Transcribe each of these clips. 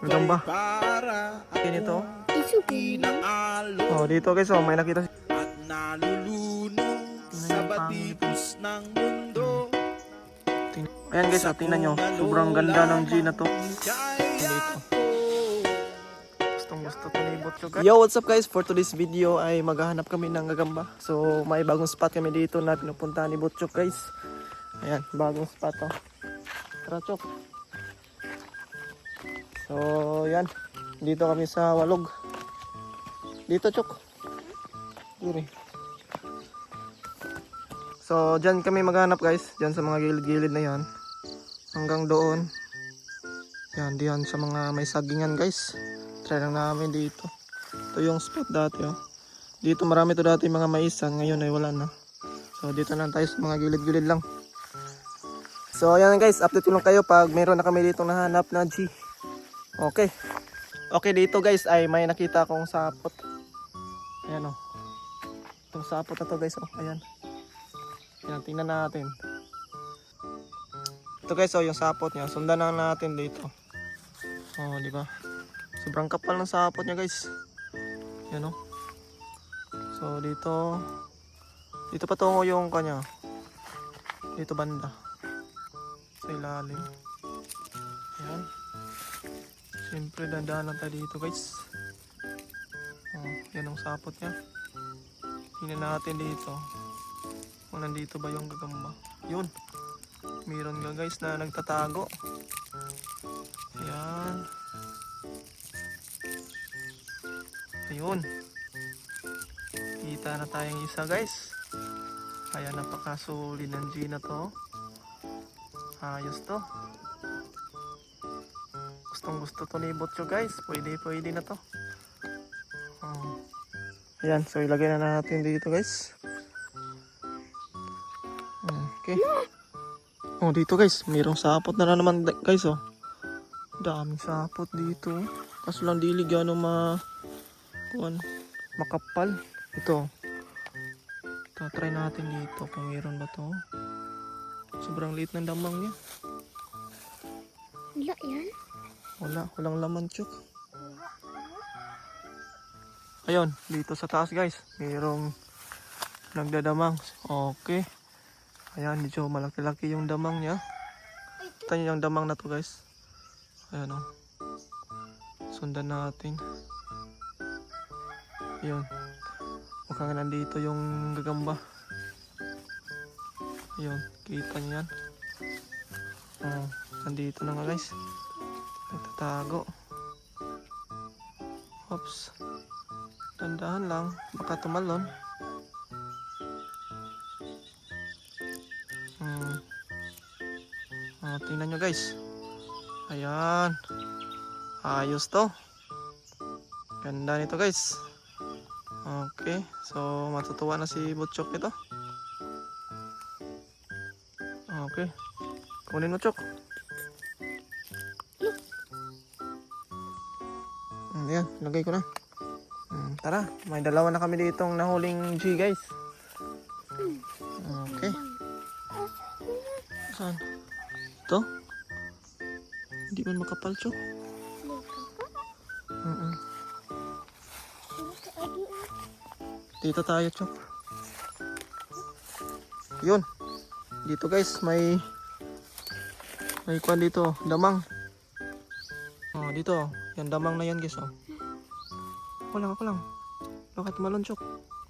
Gagamba. Okay nito. Oh, dito guys, oh, may nakita. At nalulunod sa batibos ng mundo. Ayan guys, oh, tingnan nyo. Sobrang ganda ng G na to. Dito. Gustong gusto to ni Butchok guys. Yo, what's up guys? For today's video ay maghahanap kami ng gagamba. So, may bagong spot kami dito na pinupuntahan ni Butchok guys. Ayan, bagong spot to. Tara, Chok. So, yan. Dito kami sa Walog. Dito, Chok. Dito. So, dyan kami maghanap guys. Dyan sa mga gilid-gilid na yan. Hanggang doon. Yan, diyan sa mga may sagingan guys. Try lang namin dito. Ito yung spot dati oh. Dito marami to dati mga maisan. Ngayon ay wala na. So, dito lang tayo sa mga gilid-gilid lang. So, ayan guys. Update ko lang kayo pag meron na kami dito nahanap na G. Okay. Okay, dito guys ay may nakita akong sapot. Ayan oh. Itong sapot na to guys oh. Ayan. Ayan, tingnan natin. Ito guys oh, yung sapot niya. Sundan na natin dito. Oh, di ba? Sobrang kapal ng sapot niya guys. Ayan oh. So dito patungo yung kanya. Dito banda. Sa ilalim. Ayan. Siyempre dandahan lang tayo dito guys. Oh, yan ang sapot niya. Tingnan natin dito. Kung nandito ba yung gagamba. Yun. Meron nga guys na nagtatago. Ayan. Ayun. Kita na tayong isa guys. Kaya napakasolid ng G na to. Ayos to. Gustong gusto to ni Butchok guys. Pwede na to. Oh. Ayan. So ilagay na natin dito guys. Okay. Oh, dito guys, mayroong sapot na naman guys oh. Daming sapot dito. Kaso lang dili gaano makapal. Ito. Try natin dito kung mayroon ba to. Sobrang liit ng damang niya. Wala yan. Walang laman Chok. Ayun, dito sa taas guys, mayroong nagdadamang. Okay. Ayan, medyo malaki-laki yung damang niya. Ito yung damang na to guys. Ayan o. Sundan natin. Ayun. Mukhang nandito yung gagamba. Ayun, kita niyo yan. Oh, nandito na nga guys. Nagtatago. Oops. Dandahan lang. Baka tumalon. Tingnan nyo guys. Ayan. Ayos to. Ganda nito guys. Okay. So matutuwa na si Butchok nito. Okay. Kunin mo Chok. Ayan. Lagay ko na. Tara. May dalawa na kami ditong nahuling G guys. Okay. Saan? Ito? Hindi man makapal, Chok. Dito tayo, Chok. Yun. Dito guys, may kwan dito, damang. Oh, dito. Yan damang na yan guys, oh. Ako lang. Bakit malon, Chok?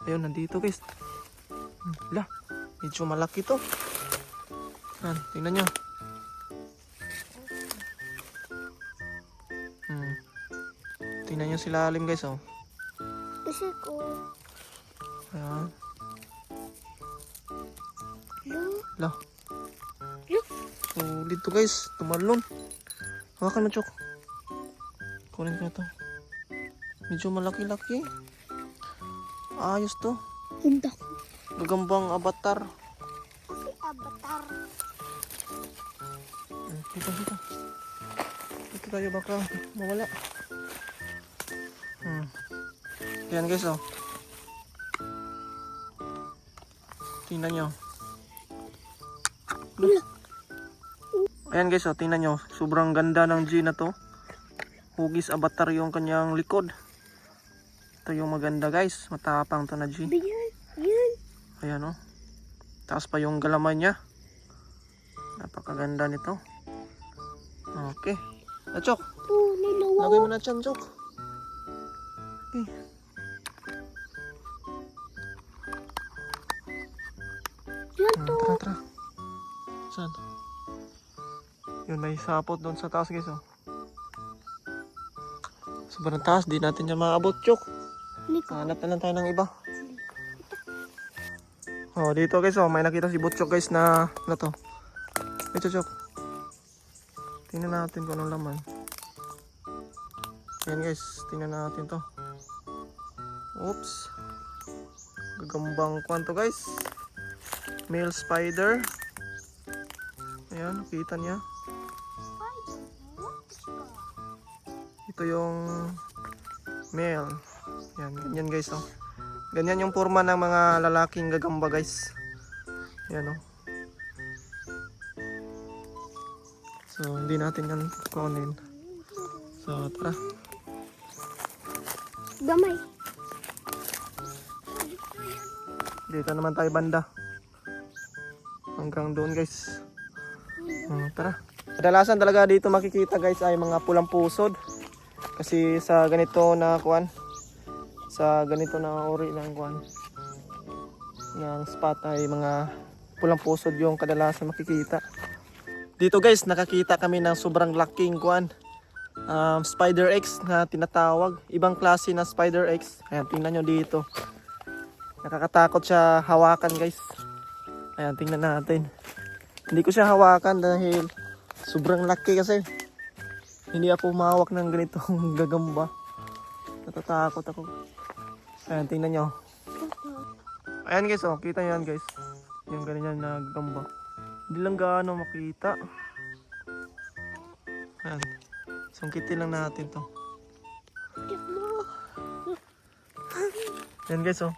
Ayun, nandito guys. Lah, medyo malaki to. Yan, tingnan nyo. Tingnan nyo sila lalim guys oh. Kasi ko. Ayan. Lah. Sulit to guys. Tumalon. Hawakan mo Chok. Kunin ko ito. Medyo malaki-laki. Ayos to. Hindi. Gagambang avatar. Kasi avatar. Dito. Dito tayo baka mawala. Ayan guys oh. Tingnan nyo. Ayan guys oh, tingnan nyo. Sobrang ganda ng G na to. Hugis Avatar yung kanyang likod. Ito yung maganda guys. Matapang to na G. Yan. Yan. Ayan o. Taas pa yung galamay niya. Napakaganda nito. Okay. Chok. Oh, nilawa. Lagay mo na dyan, Chok. Okay. Yan to. Tara, tara. Saan? Yun, may sapot doon sa taas guys oh. Sobrang taas, di natin yan maabot, Chok. Liko. Hanap na lang tayo ng iba. Oh, dito guys oh, may nakita si Butchok guys na to. Ito, Chok. Tingnan natin kung anong laman. Ayan guys, tingnan natin to. Oops. Gagambang kwan to guys. Male spider. Ayan, nakita niya. Ito yung male. Ayan, ganyan guys oh. Ganyan yung forma ng mga lalaking gagamba guys. Ayan oh. So, hindi natin yan kunin. So, tara. Gamay. Dito naman tayo banda. Hanggang doon guys. Tara. Kadalasan talaga dito makikita guys ay mga pulang pusod. Kasi sa ganito na kuan, sa ganito na uri ng kuan, ng spot ay mga pulang pusod yung kadalasan makikita. Dito guys nakakita kami ng sobrang laking kuan, Spider X na tinatawag. Ibang klase na Spider X. Ayan, tingnan nyo dito. Nakakatakot siya hawakan guys. Ayan, tingnan natin. Hindi ko siya hawakan dahil sobrang laki kasi. Hindi ako humawak ng ganitong gagamba. Natatakot ako. Ayan, tingnan nyo. Ayan guys, oh, kita nyo yan guys. Yung ganyan na gagamba. Hindi lang gaano makita. Ayan. Sungkitin lang natin to. Ayan guys, oh.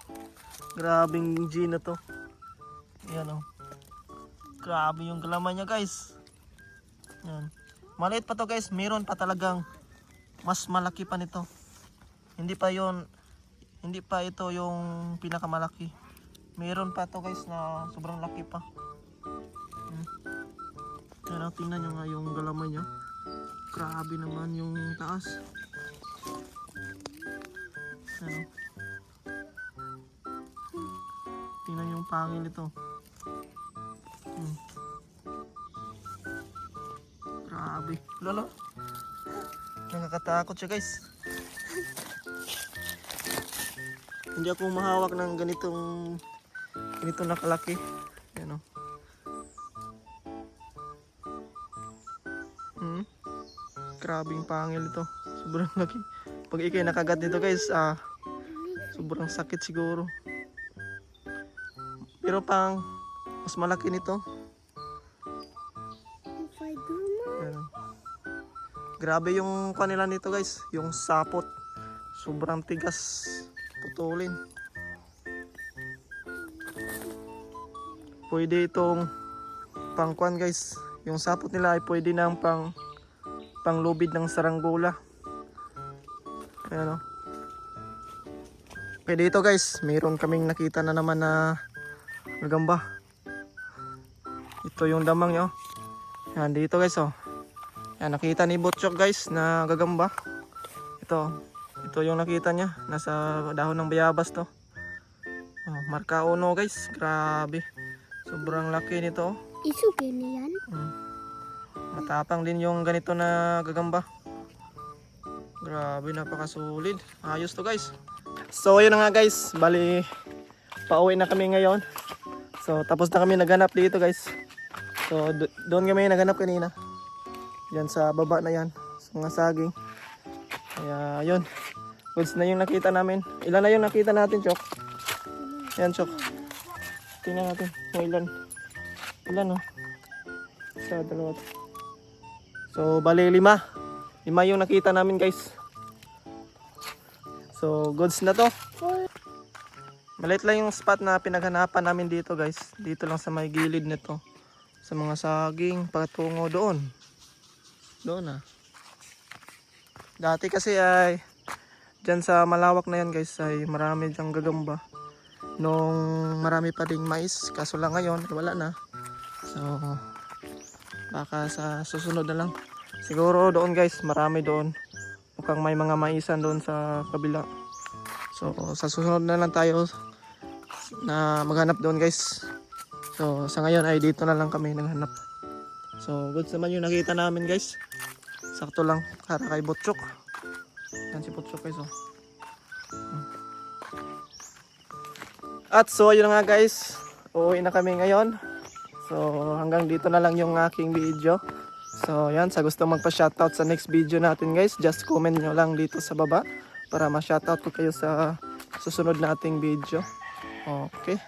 Grabing G na to. Ayan oh. Grabe yung galaman niya guys. Ayan. Maliit pa to guys. Meron pa talagang mas malaki pa nito. Hindi pa ito yung pinakamalaki. Meron pa to guys na sobrang laki pa. Ayan, tingnan nyo nga yung galaman niya. Grabe naman yung taas. Ayan, tingnan yung pangil nito. Grabe. Lalo. Nakakatakot siya guys. Hindi ako mahawak ng ganitong nakalaki. Ayan o. Grabing pangil ito. Sobrang laki. Pag ikay nakagat nito guys, sobrang sakit siguro. Pero pang mas malaki nito. Ayan. Grabe yung kanila nito guys, yung sapot. Sobrang tigas putulin. Pwede itong pangkuan guys. Yung sapot nila ay pwede nang panglubid ng saranggola. Ayan o. Pwede ito guys. Mayroon kaming nakita na naman na gagamba. Ito yung damang nyo. Yan dito guys oh. Yan, nakita ni Butchok guys na gagamba. Ito yung nakita niya. Nasa dahon ng bayabas to. Oh, marka 1 guys. Grabe. Sobrang laki nito. Isukin na yan. Matapang din yung ganito na gagamba. Grabe, napakasulit. Ayos to guys. So ayun na nga guys. Bali, pauwi na kami ngayon. So tapos na kami naghanap dito guys. So doon kami naghanap kanina. Yan sa baba na yan. Sa mga saging. Kaya yun. Goods na yung nakita namin. Ilan na yung nakita natin, Chok? Yan, Chok. Tingnan natin kung ilan. Ilan, oh? Isa, 2. So, bali 5. 5 yung nakita namin, guys. So, goods na to. Maliit lang yung spot na pinaghanapan namin dito, guys. Dito lang sa may gilid nito. Sa mga saging, patungo doon. Doon, Dati kasi ay dyan sa malawak na yan guys ay marami dyang gagamba. Nung marami pa ding mais, kaso lang ngayon wala na. So baka sa susunod na lang. Siguro doon guys, marami doon. Mukhang may mga maisan doon sa kabila. So sa susunod na lang tayo na maghanap doon guys. So sa ngayon ay dito na lang kami naghanap. So good naman yung nakita namin guys. Sakto lang para kay Butchok. Yan si Butchok guys oh. At so yun na nga guys. Uuwi na kami ngayon. So hanggang dito na lang yung aking video. So yan, sa gusto magpa-shoutout sa next video natin guys, just comment nyo lang dito sa baba para ma-shoutout ko kayo sa susunod nating video. Okay.